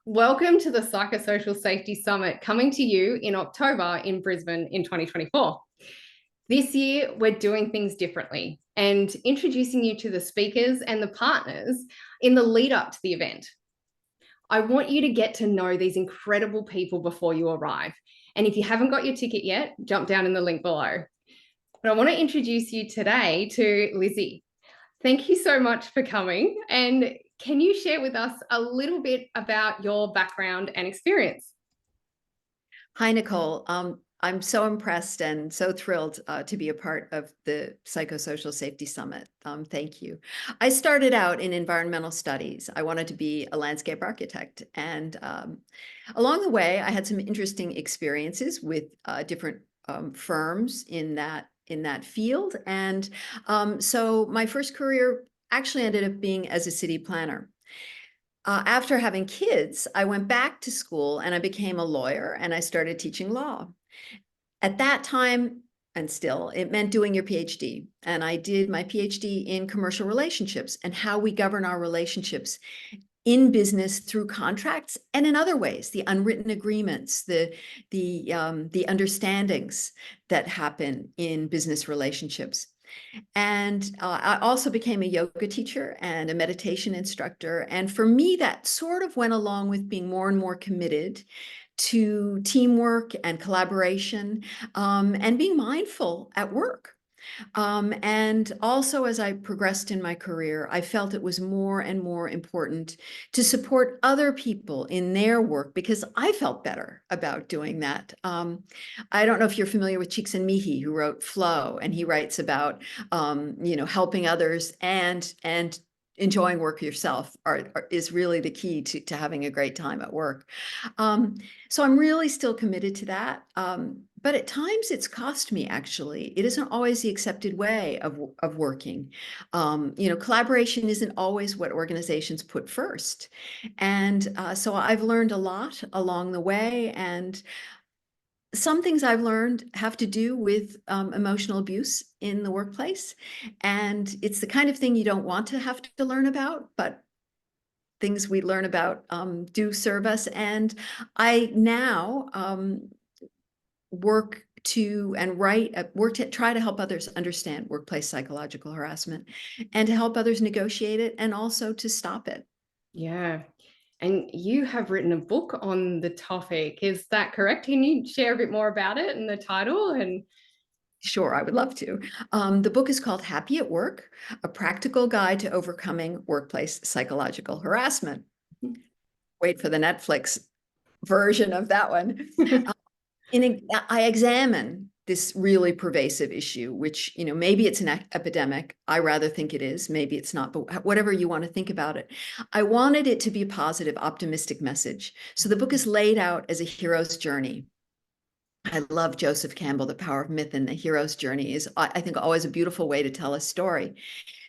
Welcome to the Psychosocial Safety Summit coming to you in October in Brisbane in 2024. This year, we're doing things differently and introducing you to the speakers and the partners in the lead up to the event. I want you to get to know these incredible people before you arrive. And if you haven't got your ticket yet, jump down in the link below. But I want to introduce you today to Lizzie. Thank you so much for coming. And can you share with us a little bit about your background and experience? Hi, Nicole. I'm so impressed and so thrilled to be a part of the Psychosocial Safety Summit. Thank you. I started out in environmental studies. I wanted to be a landscape architect. And along the way, I had some interesting experiences with different firms in that field. And so my first career actually ended up being as a city planner. After having kids, I went back to school and I became a lawyer and I started teaching law. At that time, and still, it meant doing your PhD. And I did my PhD in commercial relationships and how we govern our relationships in business through contracts and in other ways, the unwritten agreements, the understandings that happen in business relationships. And I also became a yoga teacher and a meditation instructor. And for me, that sort of went along with being more and more committed to teamwork and collaboration, and being mindful at work. And also, as I progressed in my career, I felt it was more and more important to support other people in their work because I felt better about doing that. I don't know if you're familiar with Csikszentmihalyi, who wrote Flow, and he writes about helping others and enjoying work yourself is really the key to having a great time at work. So I'm really still committed to that. But at times it's cost me, actually. It isn't always the accepted way of working. Collaboration isn't always what organizations put first. And so I've learned a lot along the way. And some things I've learned have to do with emotional abuse in the workplace. And it's the kind of thing you don't want to have to learn about, but things we learn about do serve us. And I now work to try to help others understand workplace psychological harassment and to help others negotiate it and also to stop it. Yeah. And you have written a book on the topic. Is that correct? Can you share a bit more about it and the title? And Sure, I would love to. The book is called Happy at Work, A Practical Guide to Overcoming Workplace Psychological Harassment. Wait for the Netflix version of that one. I examine this really pervasive issue, which, maybe it's an epidemic. I rather think it is. Maybe it's not, but whatever you want to think about it. I wanted it to be a positive, optimistic message. So the book is laid out as a hero's journey. I love Joseph Campbell, The Power of Myth, and the hero's journey is, I think, always a beautiful way to tell a story.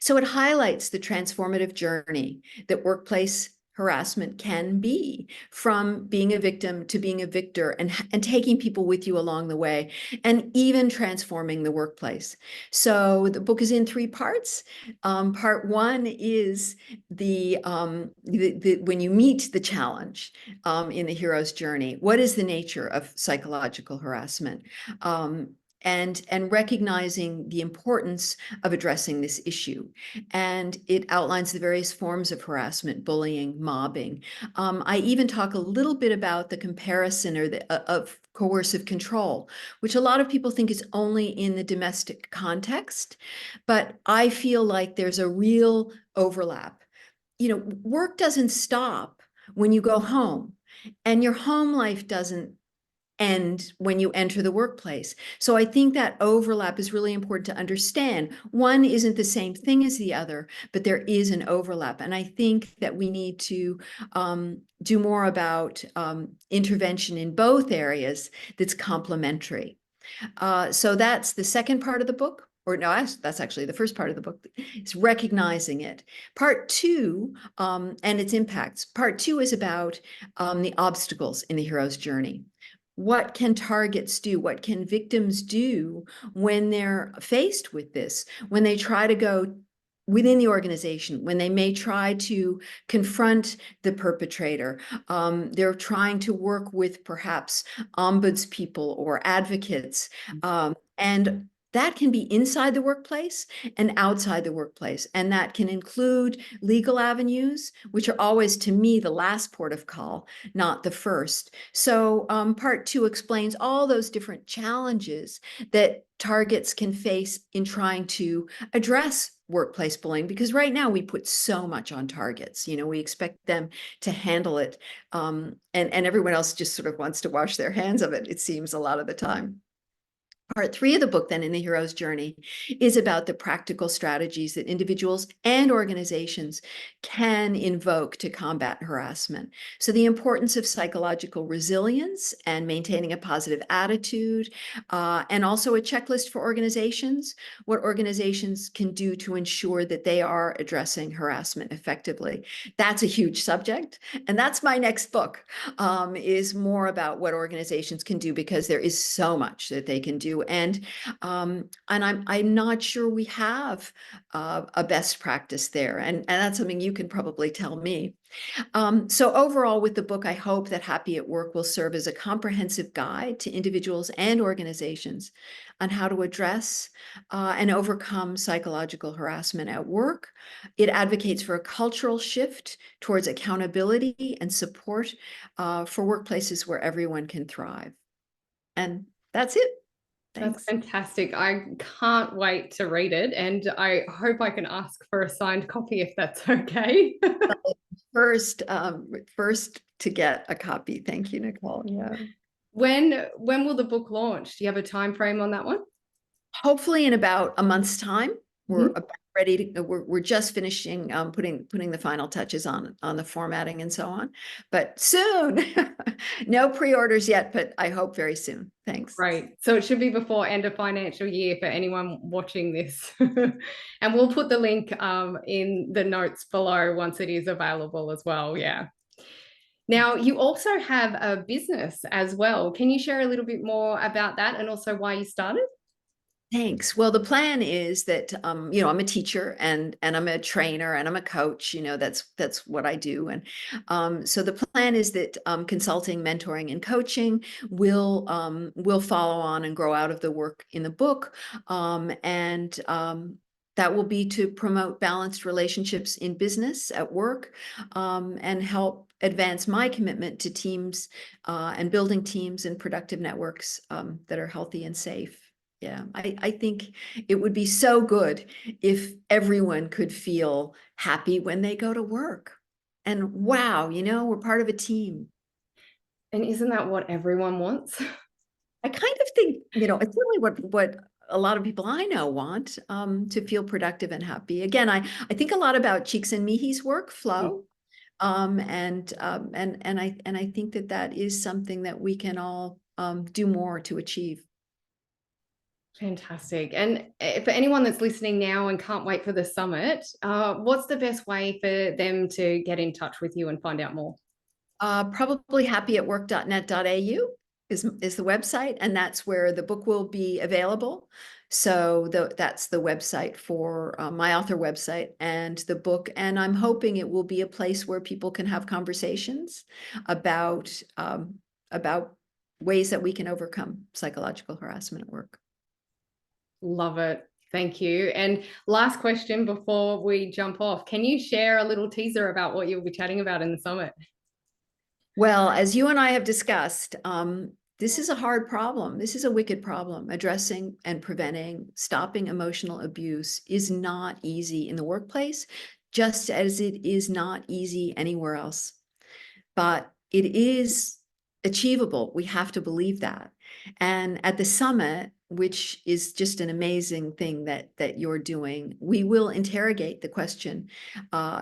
So it highlights the transformative journey that workplace harassment can be, from being a victim to being a victor, and taking people with you along the way, and even transforming the workplace. So the book is in 3 parts. Part 1 is when you meet the challenge in the hero's journey. What is the nature of psychological harassment? And recognizing the importance of addressing this issue. And it outlines the various forms of harassment, bullying, mobbing. I even talk a little bit about the comparison of coercive control, which a lot of people think is only in the domestic context, but I feel like there's a real overlap. Work doesn't stop when you go home, and your home life doesn't end when you enter the workplace. So I think that overlap is really important to understand. One isn't the same thing as the other, but there is an overlap. And I think that we need to do more about intervention in both areas that's complementary. So that's the second part of the book. Or no, that's actually the first part of the book. It's recognizing it. Part 2, and its impacts. Part 2 is about the obstacles in the hero's journey. What can targets do? What can victims do when they're faced with this? When they try to go within the organization, when they may try to confront the perpetrator, they're trying to work with perhaps ombuds people or advocates, and that can be inside the workplace and outside the workplace. And that can include legal avenues, which are always, to me, the last port of call, not the first. So part 2 explains all those different challenges that targets can face in trying to address workplace bullying, because right now we put so much on targets. We expect them to handle it, and everyone else just sort of wants to wash their hands of it, it seems, a lot of the time. Part 3 of the book, then, in the hero's journey, is about the practical strategies that individuals and organizations can invoke to combat harassment. So the importance of psychological resilience and maintaining a positive attitude, and also a checklist for organizations, what organizations can do to ensure that they are addressing harassment effectively. That's a huge subject, and that's my next book, is more about what organizations can do, because there is so much that they can do. And I'm not sure we have a best practice there, and that's something you can probably tell me. So overall, with the book, I hope that Happy at Work will serve as a comprehensive guide to individuals and organizations on how to address and overcome psychological harassment at work. It advocates for a cultural shift towards accountability and support for workplaces where everyone can thrive. And that's it. That's Thanks. fantastic. I can't wait to read it, and I hope I can ask for a signed copy if that's okay. First to get a copy. Thank you, Nicole. Yeah. When will the book launch? Do you have a time frame on that one? Hopefully in about a month's time. We're Mhm. about ready to. We're just finishing putting the final touches on the formatting and so on. But soon. No pre-orders yet, but I hope very soon. Thanks. Right. So it should be before end of financial year for anyone watching this. And we'll put the link in the notes below once it is available as well. Yeah. Now, you also have a business as well. Can you share a little bit more about that, and also why you started? Thanks. Well, the plan is that I'm a teacher and I'm a trainer and I'm a coach. That's what I do. And so the plan is that consulting, mentoring, and coaching will follow on and grow out of the work in the book, and that will be to promote balanced relationships in business, at work, and help advance my commitment to teams and building teams and productive networks that are healthy and safe. Yeah, I think it would be so good if everyone could feel happy when they go to work. And wow, we're part of a team. And isn't that what everyone wants? I kind of think, it's certainly what a lot of people I know want, to feel productive and happy. Again, I think a lot about Csikszentmihalyi's workflow. And I think that is something that we can all do more to achieve. Fantastic. And for anyone that's listening now and can't wait for the summit, what's the best way for them to get in touch with you and find out more? Probably happyatwork.net.au is the website, and that's where the book will be available. So that's the website for my author website and the book. And I'm hoping it will be a place where people can have conversations about ways that we can overcome psychological harassment at work. Love it. Thank you. And last question before we jump off, can you share a little teaser about what you'll be chatting about in the summit? Well, as you and I have discussed, this is a hard problem. This is a wicked problem. Addressing and preventing, stopping emotional abuse is not easy in the workplace, just as it is not easy anywhere else. But it is achievable. We have to believe that. And at the summit, which is just an amazing thing that you're doing, we will interrogate the question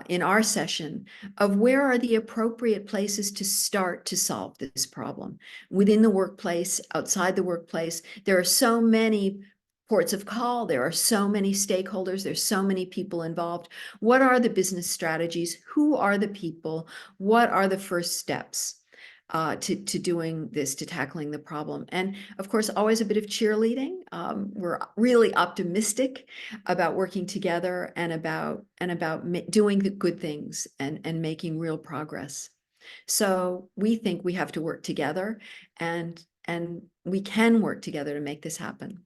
in our session of where are the appropriate places to start to solve this problem within the workplace, outside the workplace. There are so many ports of call. There are so many stakeholders. There's so many people involved. What are the business strategies? Who are the people? What are the first steps? to doing this, to tackling the problem. And of course, always a bit of cheerleading. We're really optimistic about working together and about doing the good things and making real progress. So we think we have to work together, and we can work together to make this happen.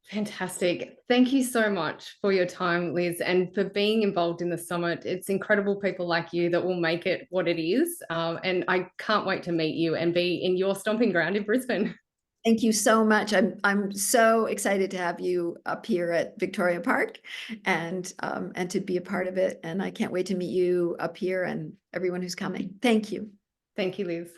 Fantastic. Thank you so much for your time, Liz, and for being involved in the summit. It's incredible people like you that will make it what it is. And I can't wait to meet you and be in your stomping ground in Brisbane. Thank you so much. I'm so excited to have you up here at Victoria Park and to be a part of it. And I can't wait to meet you up here and everyone who's coming. Thank you. Thank you, Liz.